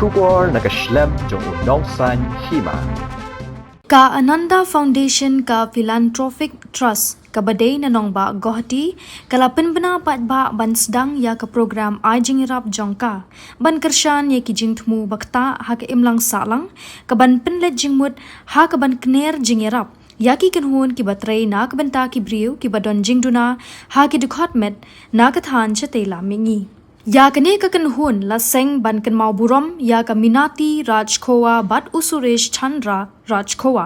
Shubor nakaslem jong unongsan Hima. Ka Aananda Foundation ka Philanthropic Trust kabadai na nongba Gohati kalapin bana patba ban sedang ya ka program Jingïarap jongka ban kershan ya ki jingtmu bakta ha ka imlang salang ka ban penlet jingmut ha ka ban Kner Jingïarap ya ki kanhun ki batrai na ka banta ki briu ki badon Duna ha ki Dkhot met na ka than chatela mingi ya kane ka kanhun la seng ban kan mau burom ya ka minati rajkowa bat usuresh chandra rajkowa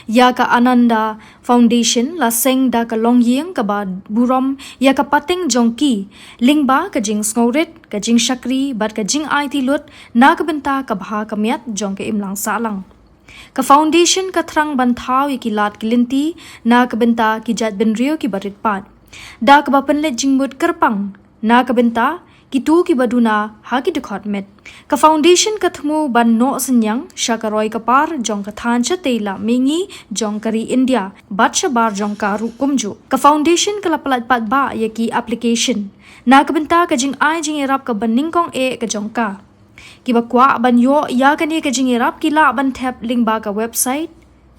ya ka Aananda Foundation la seng da ka longyeng ka ba burom ya ka pating jongki lingba ka jing sngorit ka jing shakri bat ka jing IT lut na ka benta ka bha ka miat jong ka imlang salang ka foundation ka thrang ban thau ki lat kilinti na ka benta ki jat ben rio ki barit pat da ka ba penlet jingmut kerpang na ka benta Kitu ki Duna ha ki Dkhot met ka foundation ka thmu ban no senyang shakaroi ka par jong ka than cha teila mingi jong kari India bacha bar jong ka ru kumju ka foundation ka laplat pat ba ya ki application na ka benta ka jing Jingïarap ka ban ningkong ka jong ka ki ba kwa ban yo ya ka ni ka Jingïarap ki la ban tap link ba ka website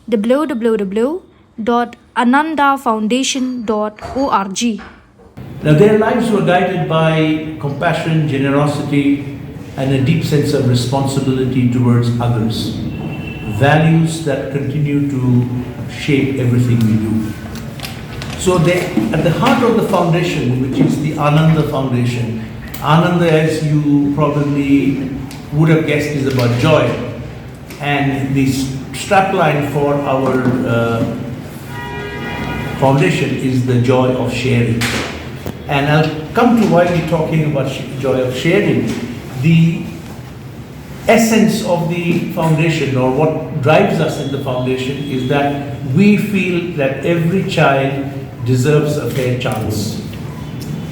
www.aanandafoundation.org. Now, their lives were guided by compassion, generosity, and a deep sense of responsibility towards others. Values that continue to shape everything we do. So, at the heart of the foundation, which is the Aananda Foundation, Aananda, as you probably would have guessed, is about joy. And the strapline for our foundation is the joy of sharing. And I'll come to why we're talking about joy of sharing. The essence of the foundation, or what drives us in the foundation, is that we feel that every child deserves a fair chance.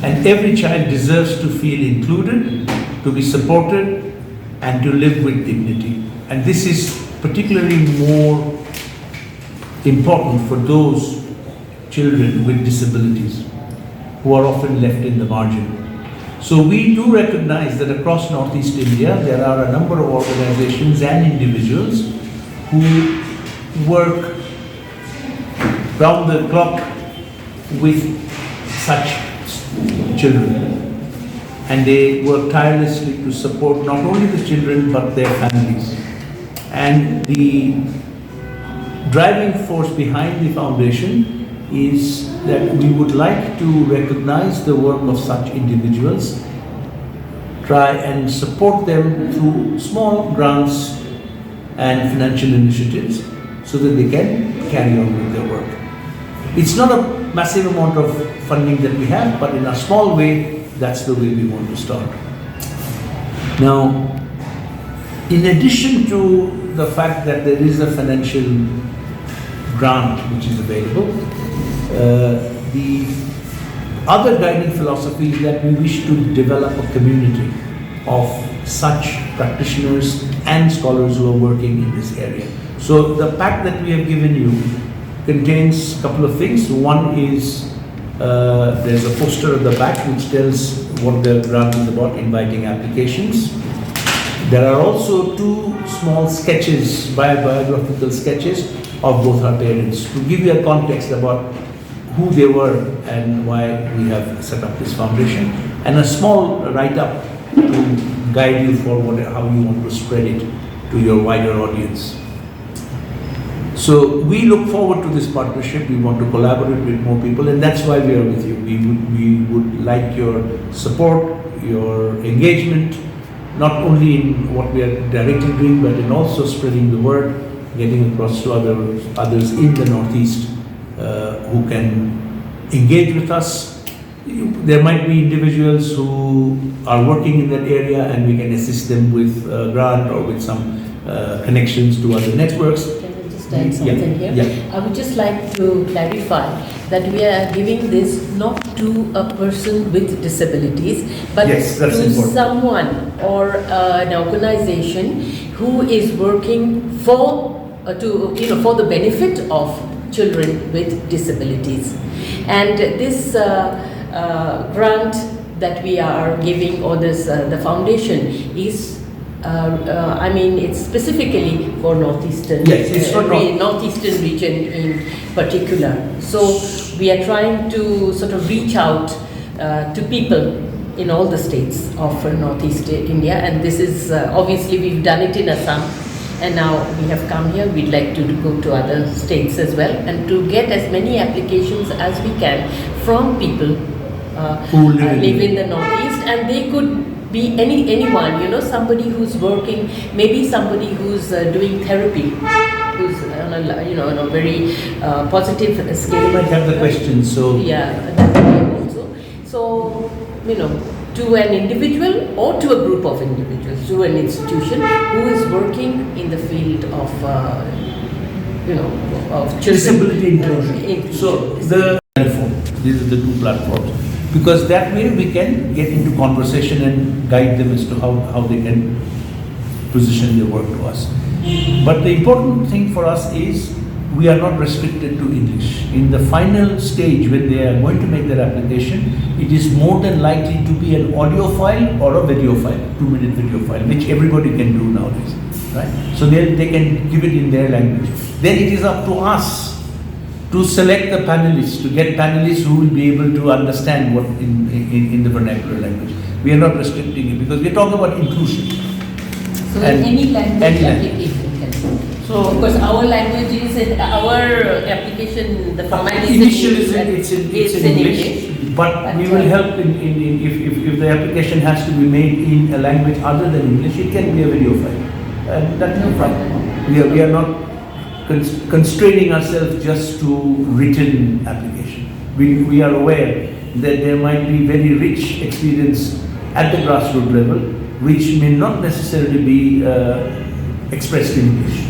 And every child deserves to feel included, to be supported, and to live with dignity. And this is particularly more important for those children with disabilities, who are often left in the margin. So we do recognize that across Northeast India, there are a number of organizations and individuals who work round the clock with such children. And they work tirelessly to support not only the children, but their families. And the driving force behind the foundation is that we would like to recognize the work of such individuals, try and support them through small grants and financial initiatives so that they can carry on with their work. It's not a massive amount of funding that we have, but in a small way, that's the way we want to start. Now, in addition to the fact that there is a financial grant which is available, the other guiding philosophy is that we wish to develop a community of such practitioners and scholars who are working in this area. So the pack that we have given you contains a couple of things. One is there's a poster at the back which tells what the grant is about, inviting applications. There are also two small sketches, biographical sketches of both our parents, to give you a context about who they were and why we have set up this foundation, and a small write-up to guide you for how you want to spread it to your wider audience. So we look forward to this partnership. We want to collaborate with more people, and that's why we are with you. We would like your support, your engagement, not only in what we are directly doing, but in also spreading the word, getting across to others in the Northeast who can engage with us. There might be individuals who are working in that area, and we can assist them with a grant or with some connections to other networks. Can I just add something here? Yeah. I would just like to clarify that we are giving this not to a person with disabilities, but to important. Someone or an organization who is working for for the benefit of children with disabilities. And this grant that we are giving, or this the foundation, is I mean, it's specifically for northeastern. Yes, it's for northeastern region in particular. So we are trying to sort of reach out to people in all the states of northeast India, and this is obviously we've done it in Assam, and now we have come here. We'd like to go to other states as well, and to get as many applications as we can from people who live in the northeast, and they could be anyone, you know, somebody who's working, maybe somebody who's doing therapy, who's on a, you know, on a very positive scale. You might have the questions, so yeah, that way also. So, you know, to an individual or to a group of individuals, to an institution who is working in the field of, you know, of children. disability inclusion. So the platform, these are the two platforms, because that way we can get into conversation and guide them as to how they can position their work to us. But the important thing for us is we are not restricted to English. In the final stage, when they are going to make their application, it is more than likely to be an audio file or a video file, 2-minute video file, which everybody can do nowadays, right? So they can give it in their language. Then it is up to us to select the panelists, to get panelists who will be able to understand what in the vernacular language. We are not restricting it because we are talking about inclusion. So in any language application can do. So because our language is our application, the format is initially it's in English, but we will help if the application has to be made in a language other than English, it can be a video file, and that's no problem. We are not constraining ourselves just to written application. We are aware that there might be very rich experience at the grassroots level, which may not necessarily be expressed in English.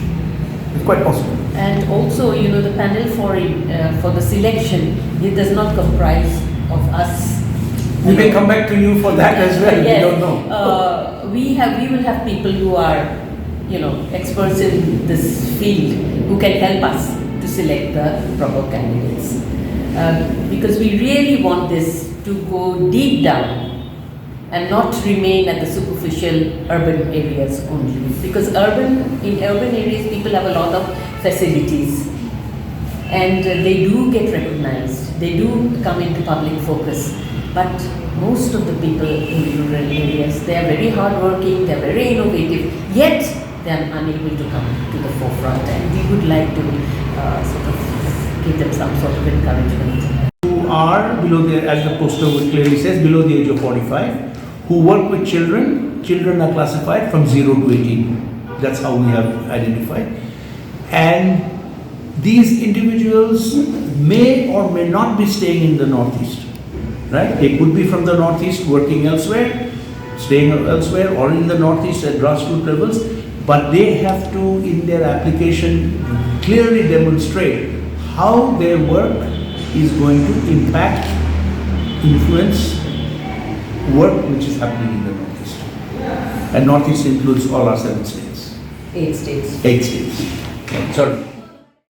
It's quite possible. And also, you know, the panel for the selection, it does not comprise of us. We may come back to you for that as well. Yes. We don't know. We will have people who are, you know, experts in this field who can help us to select the proper candidates. Because we really want this to go deep down and not remain at the superficial urban areas only. Because in urban areas people have a lot of facilities and they do get recognized, they do come into public focus. But most of the people in rural areas, they are very hardworking, they are very innovative, yet they are unable to come to the forefront, and we would like to sort of give them some sort of encouragement. Who are below the, as the poster clearly says, below the age of 45, who work with children. Children are classified from 0 to 18. That's how we have identified. And these individuals may or may not be staying in the Northeast, right? They could be from the Northeast working elsewhere, staying elsewhere, or in the Northeast at grassroots levels, but they have to, in their application, clearly demonstrate how their work is going to impact, influence work which is happening in the Northeast. And Northeast includes all our 7 states. 8 states. 8 states. Sorry.